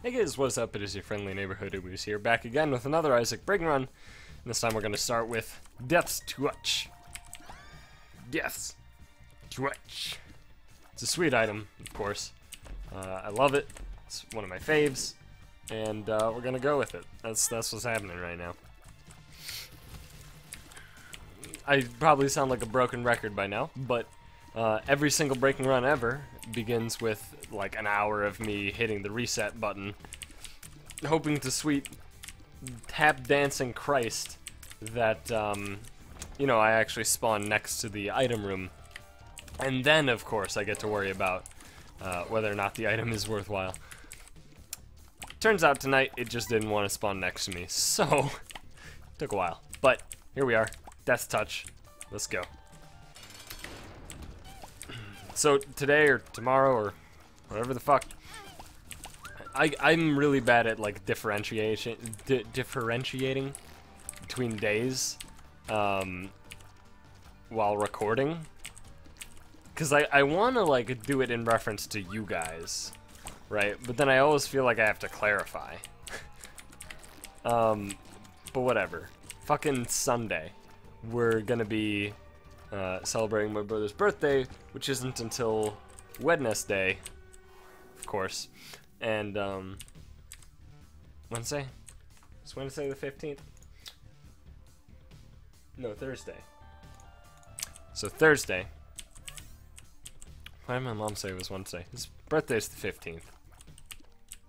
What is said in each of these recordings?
Hey guys, what's up? It is your friendly neighborhood Ubus here, back again with another Isaac Break and Run. And this time we're going to start with Death's Touch. Death's Touch. It's a sweet item, of course. I love it. It's one of my faves. And we're going to go with it. That's what's happening right now. I probably sound like a broken record by now, but every single Break and Run ever begins with like an hour of me hitting the reset button, hoping to sweet tap dancing Christ that you know, I actually spawn next to the item room, and then of course I get to worry about whether or not the item is worthwhile. Turns out tonight it just didn't want to spawn next to me, so took a while, but here we are. Death's Touch. Let's go. So today or tomorrow or whatever the fuck, I'm really bad at like differentiating between days while recording, because I want to like do it in reference to you guys, right? But then I always feel like I have to clarify. But whatever. Fucking Sunday, we're gonna be celebrating my brother's birthday, which isn't until Wednesday, of course, and Wednesday? Is Wednesday the 15th? No, Thursday. So Thursday. Why did my mom say it was Wednesday? His birthday's the 15th.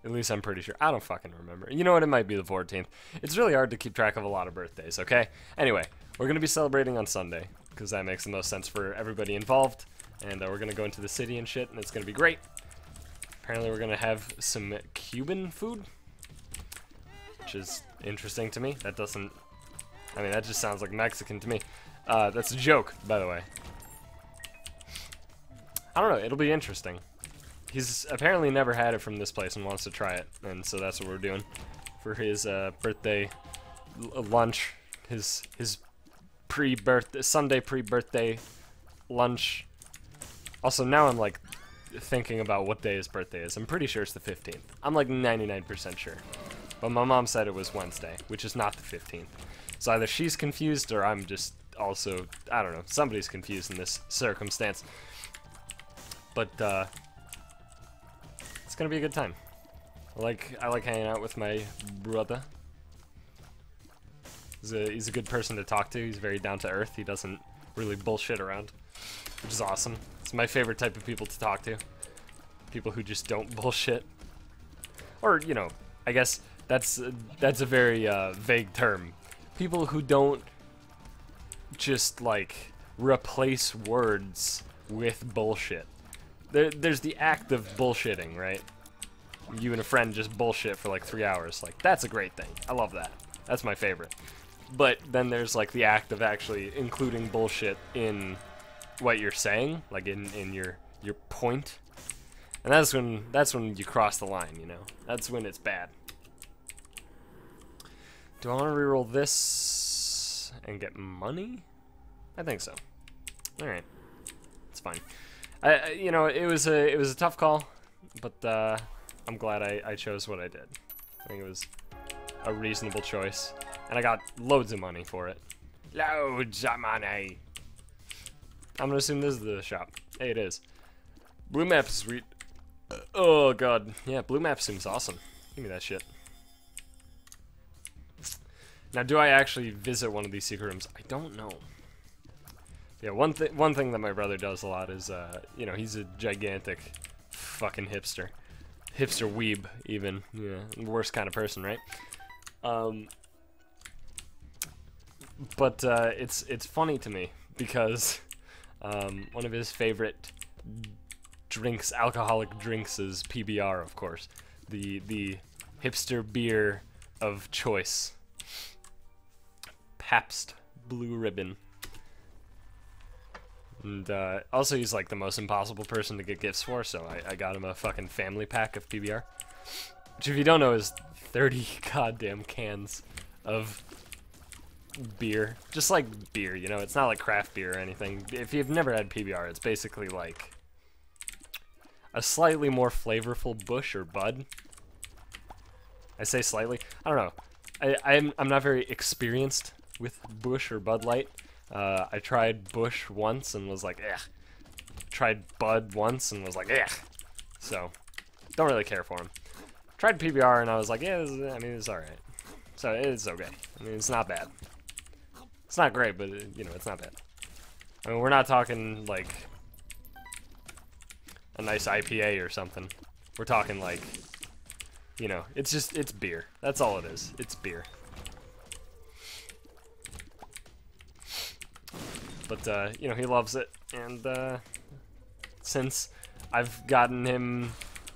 At least I'm pretty sure. I don't fucking remember. You know what? It might be the 14th. It's really hard to keep track of a lot of birthdays, okay? Anyway, we're going to be celebrating on Sunday, because that makes the most sense for everybody involved. And we're going to go into the city and shit, and it's going to be great. Apparently we're going to have some Cuban food, which is interesting to me. That doesn't... I mean, that just sounds like Mexican to me. That's a joke, by the way. I don't know. It'll be interesting. He's apparently never had it from this place and wants to try it, and so that's what we're doing for his birthday lunch, his pre-birthday, Sunday pre-birthday lunch. Also, now I'm like thinking about what day his birthday is. I'm pretty sure it's the 15th. I'm like 99% sure, but my mom said it was Wednesday, which is not the 15th. So either she's confused or I'm just also, I don't know, somebody's confused in this circumstance. But it's gonna be a good time. I like hanging out with my brother. He's a good person to talk to. He's very down to earth. He doesn't really bullshit around, which is awesome. It's my favorite type of people to talk to. People who just don't bullshit. Or, you know, I guess that's a very vague term. People who don't just like replace words with bullshit. There's the act of bullshitting, right? You and a friend just bullshit for like 3 hours. Like, that's a great thing. I love that. That's my favorite. But then there's like the act of actually including bullshit in what you're saying, like in your point. And that's when you cross the line, you know. That's when it's bad. Do I want to reroll this and get money? I think so. All right. It's fine. You know, it was a tough call, but I'm glad I chose what I did. I think it was a reasonable choice, and I got loads of money for it. Loads of money. I'm gonna assume this is the shop. Hey, it is. Blue map is sweet. Oh god, yeah, blue map seems awesome. Give me that shit. Now, do I actually visit one of these secret rooms? I don't know. Yeah, one thing that my brother does a lot is, you know, he's a gigantic fucking hipster. Hipster weeb, even. Yeah, worst kind of person, right? But it's funny to me because one of his favorite drinks, alcoholic drinks, is PBR, of course. The hipster beer of choice. Pabst Blue Ribbon. And also he's like the most impossible person to get gifts for, so I got him a fucking family pack of PBR. Which, if you don't know, is 30 goddamn cans of beer. Just like beer, you know, it's not like craft beer or anything. If you've never had PBR, it's basically like a slightly more flavorful Busch or Bud. I say slightly. I don't know. I'm not very experienced with Busch or Bud Light. I tried Busch once and was like, eh. Tried Bud once and was like, eh. So, don't really care for them. Tried PBR and I was like, yeah, I mean, it's alright. So, it's okay. I mean, it's not bad. It's not great, but, you know, it's not bad. I mean, we're not talking, like, a nice IPA or something. We're talking, like, you know, it's beer. That's all it is. It's beer. But, you know, he loves it, and, since I've gotten him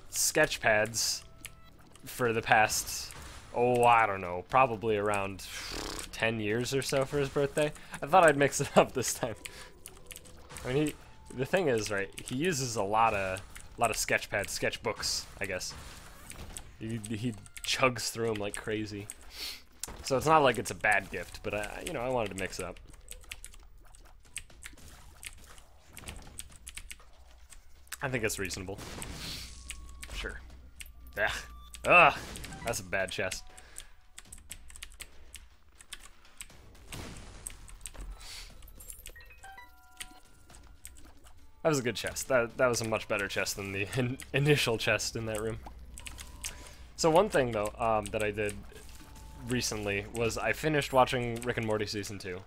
sketch pads for the past, oh, I don't know, probably around 10 years or so for his birthday, I thought I'd mix it up this time. I mean, the thing is, right, he uses a lot of sketch pads, sketchbooks, I guess. He chugs through them like crazy. So it's not like it's a bad gift, but, you know, I wanted to mix it up. I think it's reasonable. Sure. Ugh. Ugh. That's a bad chest. That was a good chest. That was a much better chest than the initial chest in that room. So one thing, though, that I did recently was I finished watching Rick and Morty Season 2.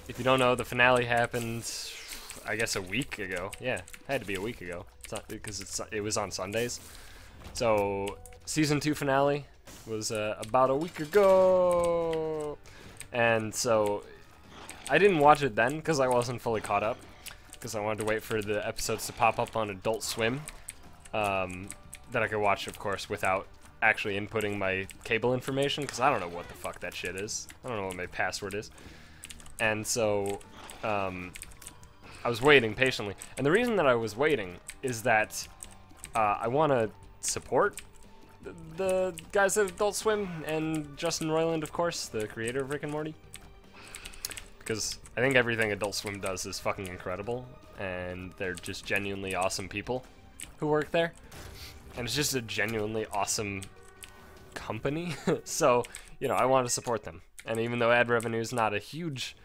If you don't know, the finale happened, I guess, a week ago. Yeah, it had to be a week ago. It's not, because it was on Sundays. So, Season 2 finale was about a week ago. And so, I didn't watch it then because I wasn't fully caught up. Because I wanted to wait for the episodes to pop up on Adult Swim. That I could watch, of course, without actually inputting my cable information. Because I don't know what the fuck that shit is. I don't know what my password is. And so, I was waiting patiently. And the reason that I was waiting is that I want to support the guys at Adult Swim and Justin Roiland, of course, the creator of Rick and Morty. Because I think everything Adult Swim does is fucking incredible, and they're just genuinely awesome people who work there. And it's just a genuinely awesome company. So, you know, I want to support them. And even though ad revenue is not a huge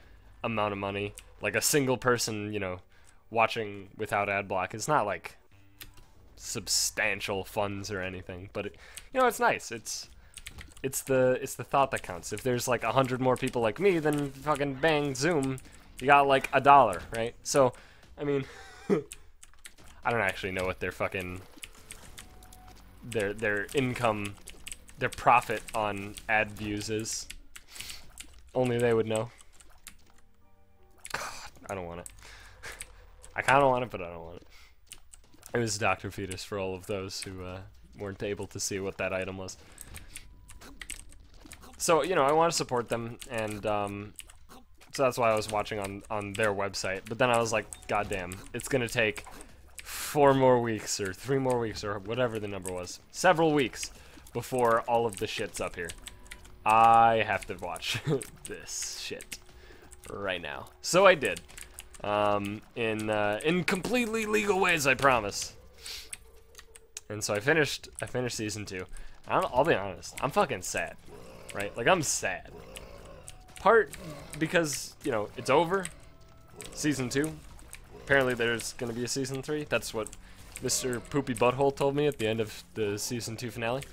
amount of money, like a single person, you know, watching without ad block, it's not like substantial funds or anything, but it, you know, it's nice. It's the thought that counts. If there's like 100 more people like me, then fucking bang, zoom, you got like $1, right? So, I mean, I don't actually know what their fucking their income, their profit on ad views is. Only they would know. God, I don't want it. I kind of want it, but I don't want it. It was Dr. Fetus for all of those who weren't able to see what that item was. So, you know, I want to support them, and so that's why I was watching on their website. But then I was like, goddamn, it's going to take 4 more weeks, or 3 more weeks, or whatever the number was. Several weeks before all of the shit's up here. I have to watch this shit right now. So I did. In completely legal ways, I promise. And so I finished season 2. I'll be honest, I'm fucking sad, right? Like, I'm sad. Part because, you know, it's over, season 2. Apparently there's gonna be a season 3. That's what Mr. Poopy Butthole told me at the end of the season 2 finale.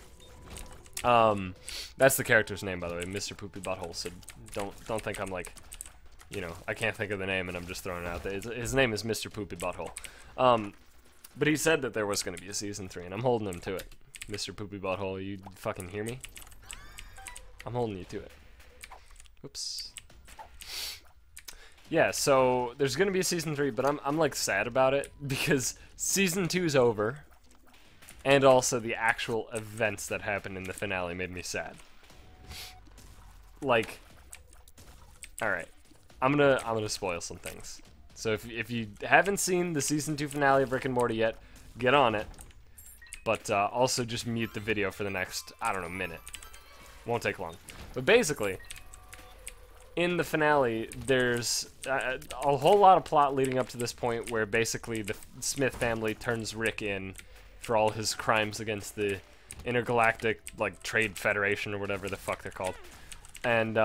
That's the character's name, by the way, Mr. Poopy Butthole, so don't think I'm like, you know, I can't think of the name and I'm just throwing it out there. His name is Mr. Poopy Butthole. But he said that there was going to be a season 3, and I'm holding him to it. Mr. Poopy Butthole, you fucking hear me? I'm holding you to it. Oops. Yeah, so there's going to be a season 3, but I'm like sad about it because season 2's over, and also the actual events that happened in the finale made me sad. Like, all right. I'm gonna spoil some things. So if you haven't seen the season 2 finale of Rick and Morty yet, get on it. But also just mute the video for the next, I don't know, minute. Won't take long. But basically, in the finale, there's a whole lot of plot leading up to this point where basically the Smith family turns Rick in for all his crimes against the intergalactic like trade federation or whatever the fuck they're called. And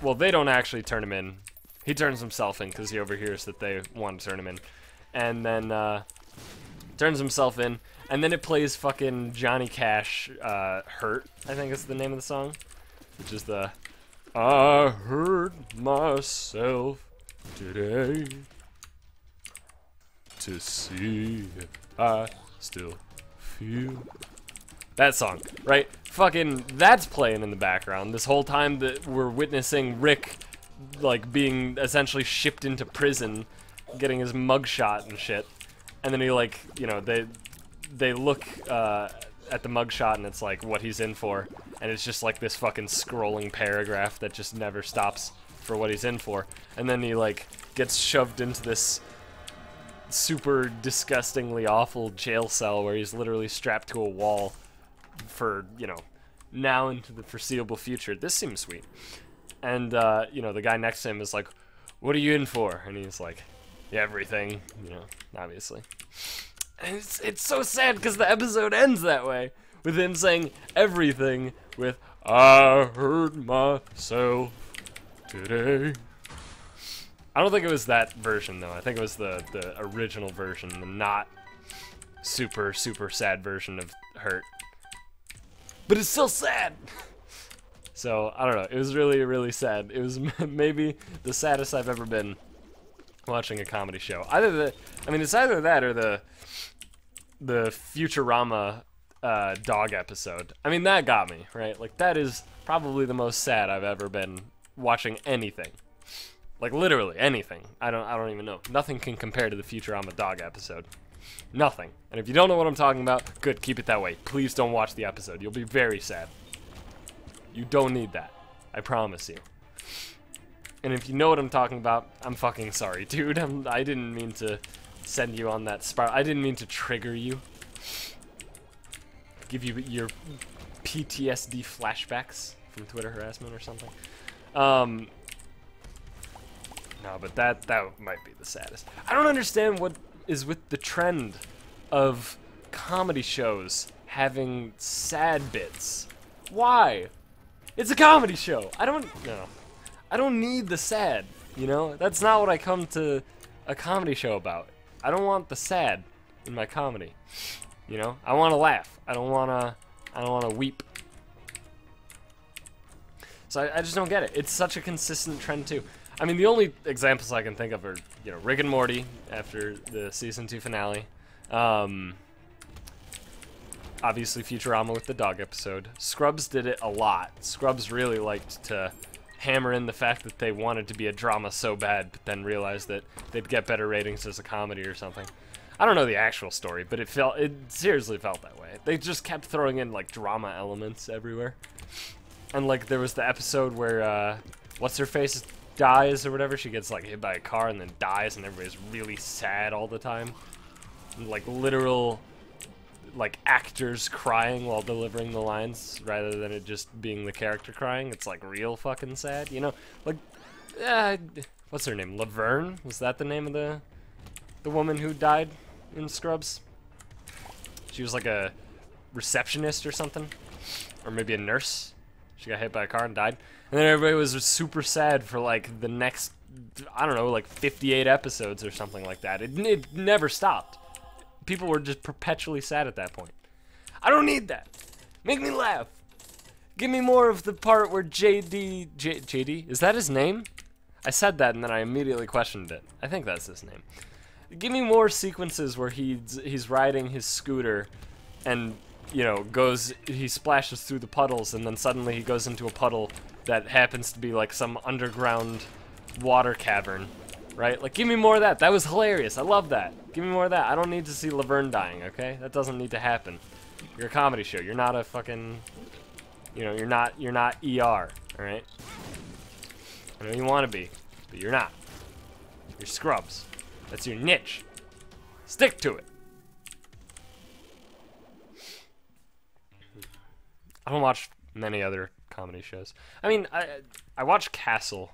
well, they don't actually turn him in. He turns himself in because he overhears that they want to turn him in, and then turns himself in. And then it plays fucking Johnny Cash, "Hurt," I think is the name of the song, which is the "I hurt myself today to see if I still feel." That song, right? Fucking, that's playing in the background this whole time that we're witnessing Rick, like, being essentially shipped into prison, getting his mugshot and shit. And then he, like, you know, they look at the mugshot and it's like what he's in for, and it's just like this fucking scrolling paragraph that just never stops for what he's in for. And then he, like, gets shoved into this super disgustingly awful jail cell where he's literally strapped to a wall for, you know, now into the foreseeable future. This seems sweet. And, you know, the guy next to him is like, "What are you in for?" And he's like, "Everything," you know, obviously. And it's so sad because the episode ends that way, with him saying everything with, "I hurt myself today." I don't think it was that version, though. I think it was the original version, the not super, super sad version of "Hurt." But it's still sad! So, I don't know. It was really, really sad. It was maybe the saddest I've ever been watching a comedy show. I mean, it's either that or the Futurama dog episode. I mean, that got me, right? Like, that is probably the most sad I've ever been watching anything. Like, literally anything. I don't even know. Nothing can compare to the Futurama dog episode. Nothing. And if you don't know what I'm talking about, good, keep it that way. Please don't watch the episode. You'll be very sad. You don't need that. I promise you. And if you know what I'm talking about, I'm fucking sorry, dude. I didn't mean to send you on that spiral. I didn't mean to trigger you. Give you your PTSD flashbacks from Twitter harassment or something. No, but that might be the saddest. I don't understand what is with the trend of comedy shows having sad bits. Why? It's a comedy show. I don't need the sad, you know? That's not what I come to a comedy show about. I don't want the sad in my comedy. You know? I want to laugh. I don't want to weep. So I just don't get it. It's such a consistent trend too. I mean, the only examples I can think of are, you know, Rick and Morty after the season 2 finale. Obviously Futurama with the dog episode. Scrubs did it a lot. Scrubs really liked to hammer in the fact that they wanted to be a drama so bad, but then realized that they'd get better ratings as a comedy or something. I don't know the actual story, but it seriously felt that way. They just kept throwing in, like, drama elements everywhere. And, like, there was the episode where, what's-her-face dies or whatever. She gets, like, hit by a car and then dies, and everybody's really sad all the time. And, like, literal, like, actors crying while delivering the lines rather than it just being the character crying. It's, like, real fucking sad, you know? Like, what's her name? Laverne? Was that the name of the woman who died in Scrubs? She was, like, a receptionist or something? Or maybe a nurse? She got hit by a car and died. And then everybody was super sad for, like, the next, I don't know, like 58 episodes or something like that. It never stopped. People were just perpetually sad at that point. I don't need that. Make me laugh. Give me more of the part where JD, is that his name? I said that and then I immediately questioned it. I think that's his name. Give me more sequences where he's riding his scooter and, you know, he splashes through the puddles and then suddenly he goes into a puddle that happens to be like some underground water cavern, right? Like, give me more of that. That was hilarious. I love that. Give me more of that. I don't need to see Laverne dying, okay? That doesn't need to happen. You're a comedy show. You're not a fucking, you know, you're not ER, all right? I know you want to be, but you're not. You're Scrubs. That's your niche. Stick to it. I don't watch many other comedy shows. I mean, I watch Castle,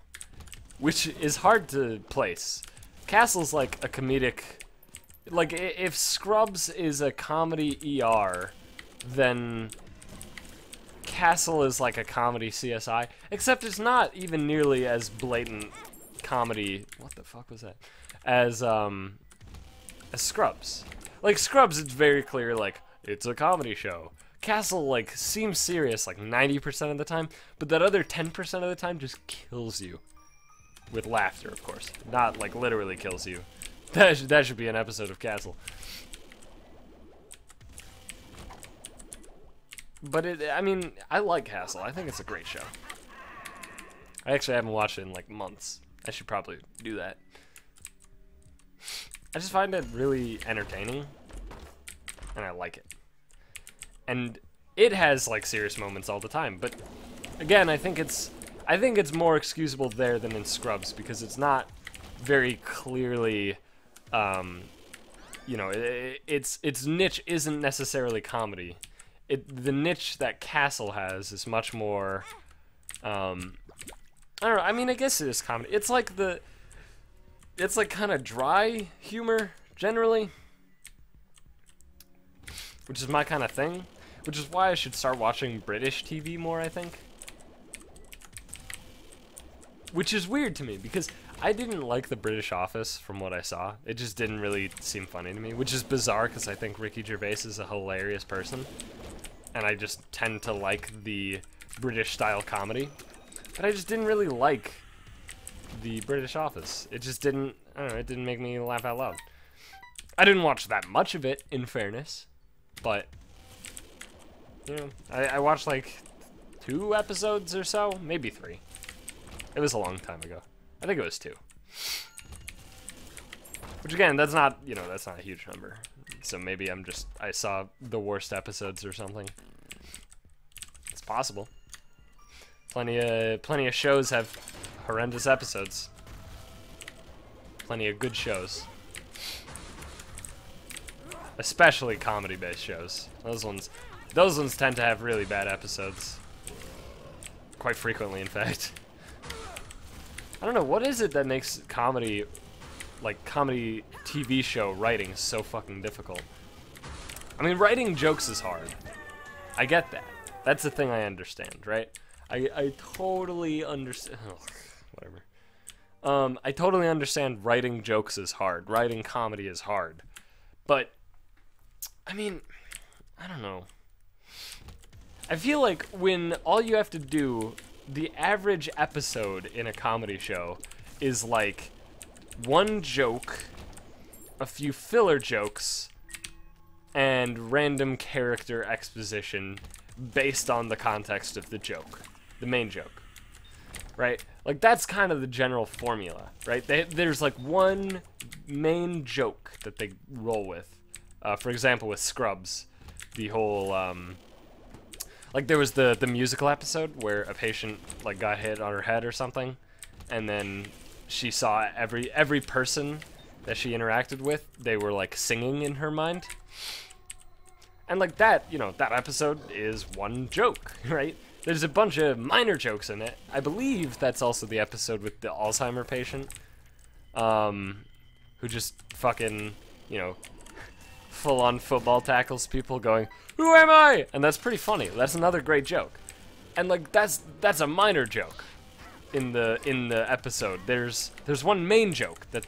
which is hard to place. Castle's like a comedic, like if Scrubs is a comedy ER, then Castle is like a comedy CSI, except it's not even nearly as blatant comedy. What the fuck was that? As Scrubs. Like Scrubs, it's very clear, like, it's a comedy show. Castle, like, seems serious like 90% of the time, but that other 10% of the time just kills you. With laughter, of course. Not, like, literally kills you. That should be an episode of Castle. But I mean, I like Castle. I think it's a great show. I actually haven't watched it in, like, months. I should probably do that. I just find it really entertaining, and I like it. And it has like serious moments all the time, but again, I think it's more excusable there than in Scrubs because it's not very clearly, you know, its niche isn't necessarily comedy. The niche that Castle has is much more, I don't know. I mean, I guess it is comedy. It's like kind of dry humor generally, which is my kind of thing. Which is why I should start watching British TV more, I think. Which is weird to me, because I didn't like The British Office from what I saw. It just didn't really seem funny to me, which is bizarre, because I think Ricky Gervais is a hilarious person. And I just tend to like the British-style comedy. But I just didn't really like The British Office. It just didn't, I don't know, it didn't make me laugh out loud. I didn't watch that much of it, in fairness, but... You know, I watched like 2 episodes or so, maybe 3. It was a long time ago. I think it was 2. Which again, that's not, you know, that's not a huge number. So maybe I saw the worst episodes or something. It's possible. Plenty of shows have horrendous episodes. Plenty of good shows. Especially comedy-based shows. Those ones tend to have really bad episodes. Quite frequently, in fact. I don't know, what is it that makes comedy, like comedy TV show writing so fucking difficult? I mean, writing jokes is hard. I get that. That's the thing I understand, right? I totally understand. Whatever. I totally understand writing jokes is hard. Writing comedy is hard. But, I mean, I don't know. I feel like when all you have to do, the average episode in a comedy show is like 1 joke, a few filler jokes, and random character exposition based on the context of the joke, the main joke, right? Like that's kind of the general formula, right? There's like 1 main joke that they roll with. For example, with Scrubs, the whole, like there was the musical episode where a patient like got hit on her head or something, and then she saw every person that she interacted with, they were like singing in her mind. And like that, you know, that episode is 1 joke, right? There's a bunch of minor jokes in it. I believe that's also the episode with the Alzheimer patient, who just fucking, you know, full-on football tackles people going, "Who am I?" And that's pretty funny. That's another great joke. And like that's a minor joke in the episode. There's 1 main joke that,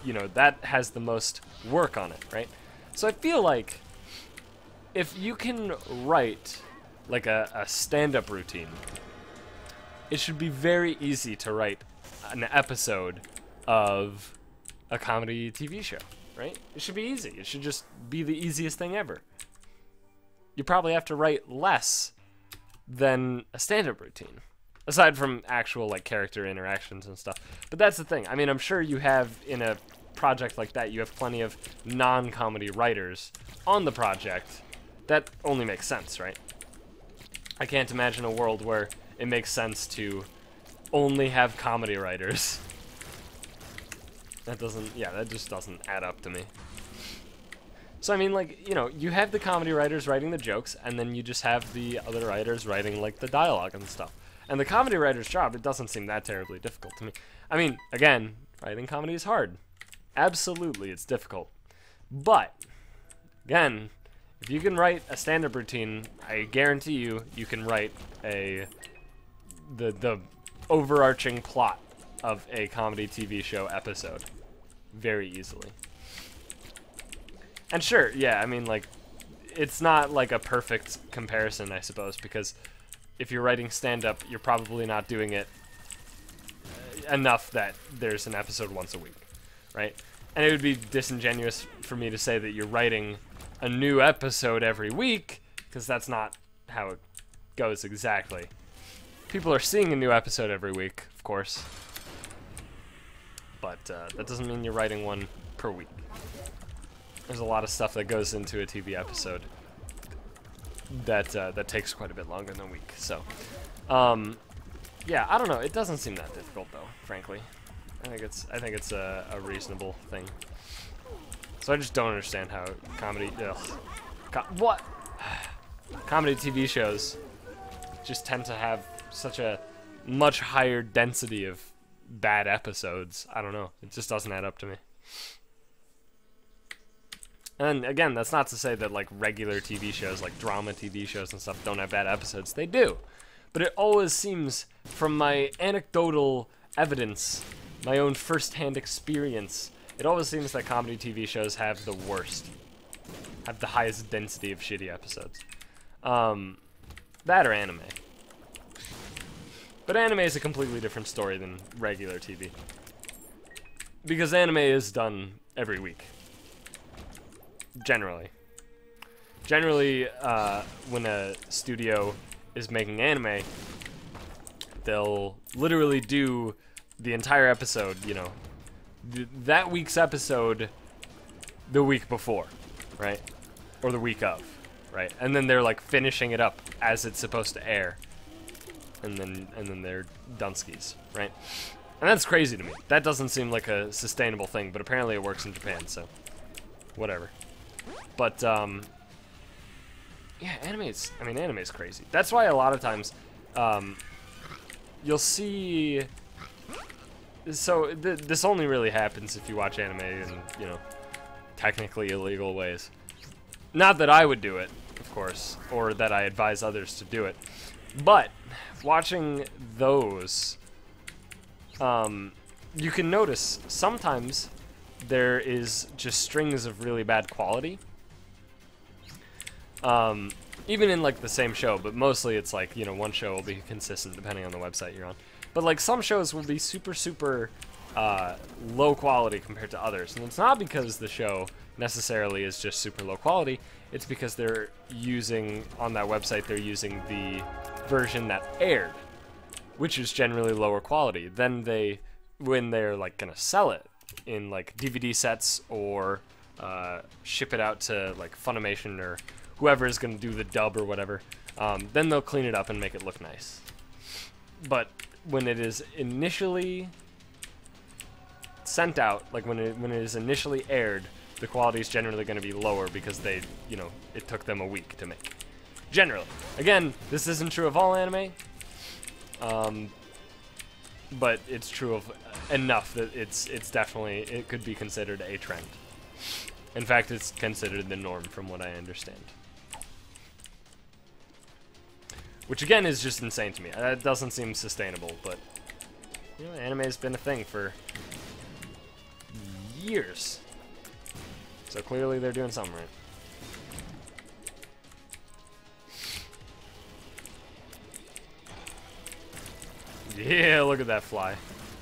you know, that has the most work on it, right? So I feel like if you can write like a stand-up routine, it should be very easy to write an episode of a comedy TV show. Right? It should be easy. It should just be the easiest thing ever. You probably have to write less than a stand-up routine, aside from actual like character interactions and stuff. But that's the thing. I mean, I'm sure you have in a project like that, you have plenty of non-comedy writers on the project. That only makes sense, right? I can't imagine a world where it makes sense to only have comedy writers. That just doesn't add up to me. So, I mean, like, you know, you have the comedy writers writing the jokes, and then you just have the other writers writing, like, the dialogue and stuff. And the comedy writer's job, it doesn't seem that terribly difficult to me. I mean, again, writing comedy is hard. Absolutely, it's difficult. But, again, If you can write a stand-up routine, I guarantee you can write the overarching plot of a comedy TV show episode very easily. And sure, yeah, I mean, like, it's not like a perfect comparison, I suppose, because if you're writing stand-up, you're probably not doing it enough that there's an episode once a week, right? And it would be disingenuous for me to say that you're writing a new episode every week, because that's not how it goes exactly. People are seeing a new episode every week, of course, but that doesn't mean you're writing one per week. There's a lot of stuff that goes into a TV episode that that takes quite a bit longer than a week. So, yeah, I don't know. It doesn't seem that difficult, though. Frankly, I think it's a reasonable thing. So I just don't understand how comedy comedy TV shows just tend to have such a much higher density of bad episodes. I don't know. It just doesn't add up to me. And again, that's not to say that like regular TV shows, like drama TV shows and stuff, don't have bad episodes. They do. But it always seems, from my anecdotal evidence, my own first-hand experience, it always seems that comedy TV shows have the worst, have the highest density of shitty episodes. That or anime. But anime is a completely different story than regular TV. Because anime is done every week. Generally, when a studio is making anime, they'll literally do the entire episode, you know, that week's episode the week before, right? Or the week of, right? And then they're like finishing it up as it's supposed to air. And then they're dunskies, right? And that's crazy to me. That doesn't seem like a sustainable thing, but apparently it works in Japan, so whatever. But, yeah, anime is crazy. That's why a lot of times, you'll see, so this only really happens if you watch anime in, you know, technically illegal ways. Not that I would do it, of course, or that I advise others to do it, but watching those, you can notice sometimes there is just strings of really bad quality. Even in like the same show, but mostly it's like, you know, one show will be consistent depending on the website you're on. But like some shows will be super low quality compared to others. And it's not because the show necessarily is just super low quality. It's because they're using, on that website, they're using the version that aired, which is generally lower quality. Then when they're like gonna sell it in like DVD sets or ship it out to like Funimation or whoever is going to do the dub or whatever, then they'll clean it up and make it look nice. But when it is initially sent out, like when it is initially aired, the quality is generally going to be lower because they, you know, it took them a week to make. Generally. Again, this isn't true of all anime, but it's true of enough that it's definitely, it could be considered a trend. In fact, it's considered the norm from what I understand. Which again is just insane to me. That doesn't seem sustainable, but you know, anime has been a thing for years. So clearly they're doing something right. Yeah, look at that fly.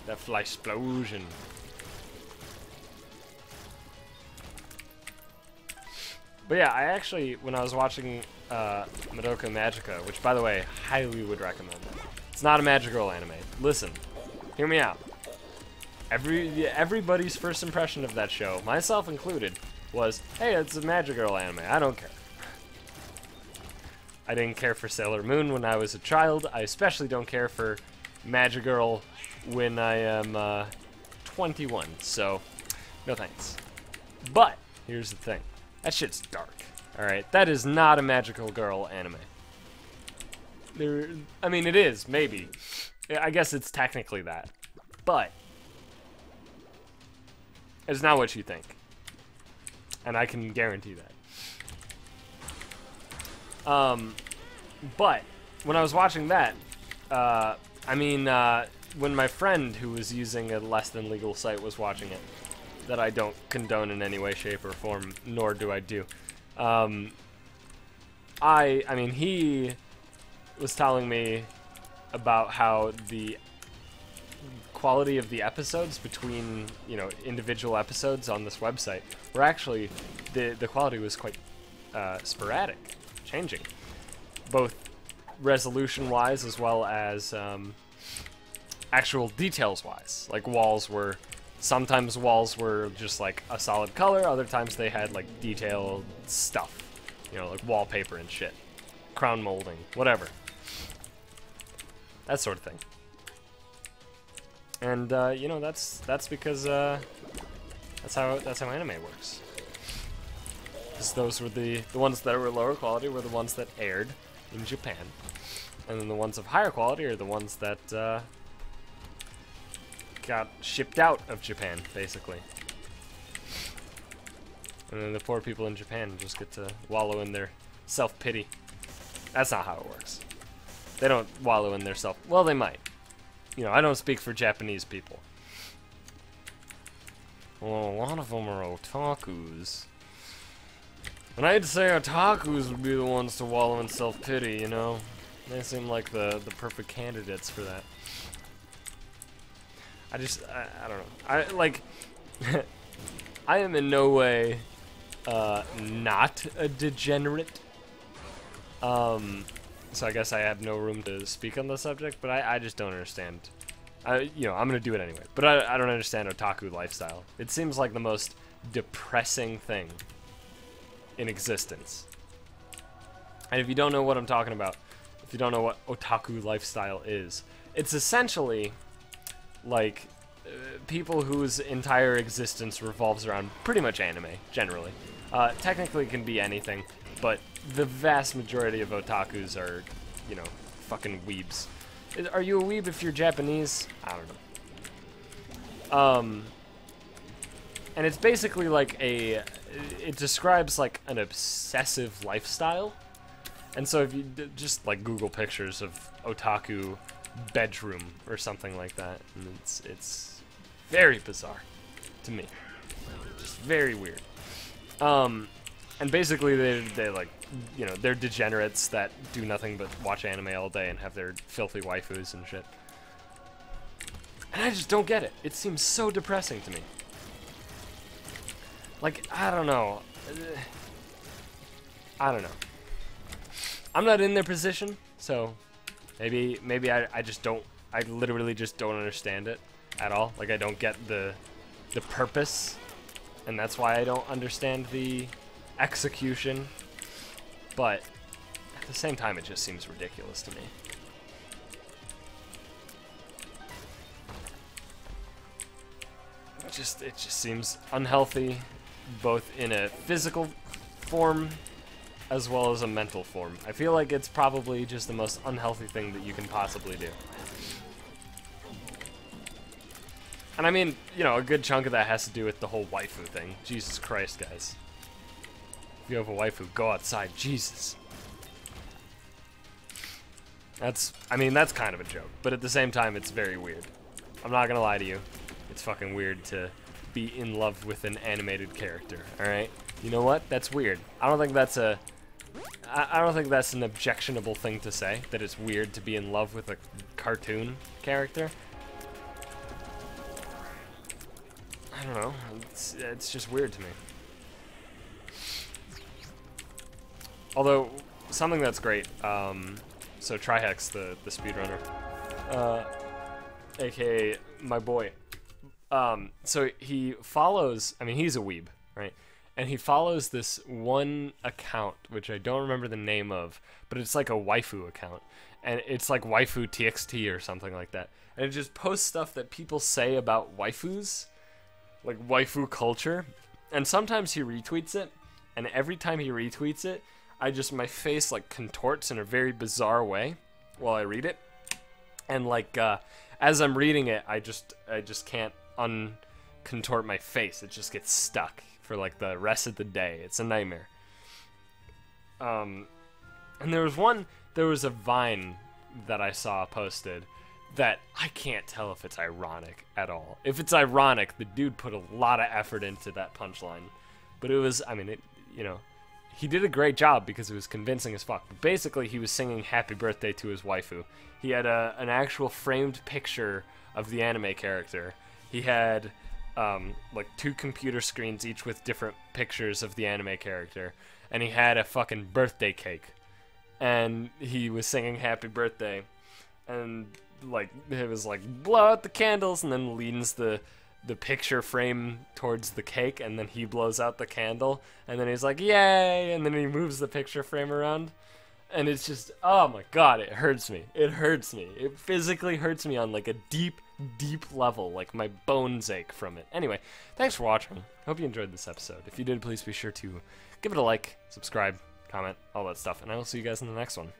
That fly explosion. But yeah, I actually, when I was watching Madoka Magica, which by the way, highly would recommend. It's not a Magic-Girl anime. Listen, hear me out. Everybody's first impression of that show, myself included, was, hey, it's a Magic-Girl anime. I don't care. I didn't care for Sailor Moon when I was a child. I especially don't care for Magic-Girl when I am 21. So, no thanks. But here's the thing. That shit's dark. Alright, that is not a magical girl anime. I mean, it is, maybe. I guess it's technically that. But it's not what you think. And I can guarantee that. But when I was watching that, when my friend who was using a less than legal site was watching it, that I don't condone in any way, shape, or form, nor do I do. He was telling me about how the quality of the episodes between, individual episodes on this website were actually, the quality was quite sporadic, changing, both resolution-wise as well as actual details-wise. Like sometimes walls were just like a solid color, other times they had like detailed stuff, like wallpaper and shit, crown molding, whatever, that sort of thing. And that's because that's how anime works. Because those were the ones that were lower quality were the ones that aired in Japan, and then the ones of higher quality are the ones that got shipped out of Japan, basically. And then the poor people in Japan just get to wallow in their self-pity. That's not how it works. They don't wallow in their well, they might. I don't speak for Japanese people. Well, a lot of them are otakus. And I'd say otakus would be the ones to wallow in self-pity, They seem like the perfect candidates for that. I don't know. I am in no way not a degenerate. So I guess I have no room to speak on the subject, but I just don't understand. I'm gonna do it anyway. But I don't understand otaku lifestyle. It seems like the most depressing thing in existence. And if you don't know what I'm talking about, if you don't know what otaku lifestyle is, it's essentially like people whose entire existence revolves around pretty much anime, generally. Technically it can be anything, but the vast majority of otakus are, fucking weebs. Are you a weeb if you're Japanese? I don't know. And it's basically like it describes like an obsessive lifestyle. And so if you just like Google pictures of otaku bedroom or something like that, and it's very bizarre to me. Just very weird. And basically they like, they're degenerates that do nothing but watch anime all day and have their filthy waifus and shit. And I just don't get it. It seems so depressing to me. Like, I don't know. I'm not in their position, so maybe I just don't, I literally just don't understand it at all. Like, I don't get the purpose, and that's why I don't understand the execution. But at the same time, it just seems ridiculous to me. It just seems unhealthy, both in a physical form as well as a mental form. I feel like it's probably just the most unhealthy thing that you can possibly do. And I mean, a good chunk of that has to do with the whole waifu thing. Jesus Christ, guys. If you have a waifu, go outside. Jesus. That's kind of a joke. But at the same time, it's very weird. I'm not gonna lie to you. It's fucking weird to be in love with an animated character, alright? You know what? That's weird. I don't think that's an objectionable thing to say, that it's weird to be in love with a cartoon character. I don't know. It's just weird to me. Although, something that's great, so Trihex, the speedrunner, aka my boy, so he follows, he's a weeb, right? And he follows this one account, which I don't remember the name of, but it's like a waifu account. And it's like waifu TXT or something like that. And it just posts stuff that people say about waifus, like waifu culture. And sometimes he retweets it, and every time he retweets it, my face like contorts in a very bizarre way while I read it. And like, as I'm reading it, I just can't uncontort my face. It just gets stuck for like the rest of the day. It's a nightmare. And And there was a Vine that I saw posted that I can't tell if it's ironic at all. If it's ironic, the dude put a lot of effort into that punchline. But it was, I mean, he did a great job because it was convincing as fuck. But basically, he was singing happy birthday to his waifu. He had an actual framed picture of the anime character. He had like 2 computer screens, each with different pictures of the anime character. And he had a fucking birthday cake. And he was singing happy birthday. And like, it was like, blow out the candles, and then leans the picture frame towards the cake, and then he blows out the candle, and then he's like, yay, and then he moves the picture frame around, and it's just, oh my god, it hurts me. It hurts me. It physically hurts me on like a deep, deep level, like my bones ache from it. Anyway, thanks for watching. Hope you enjoyed this episode. If you did, please be sure to give it a like, subscribe, comment, all that stuff, and I will see you guys in the next one.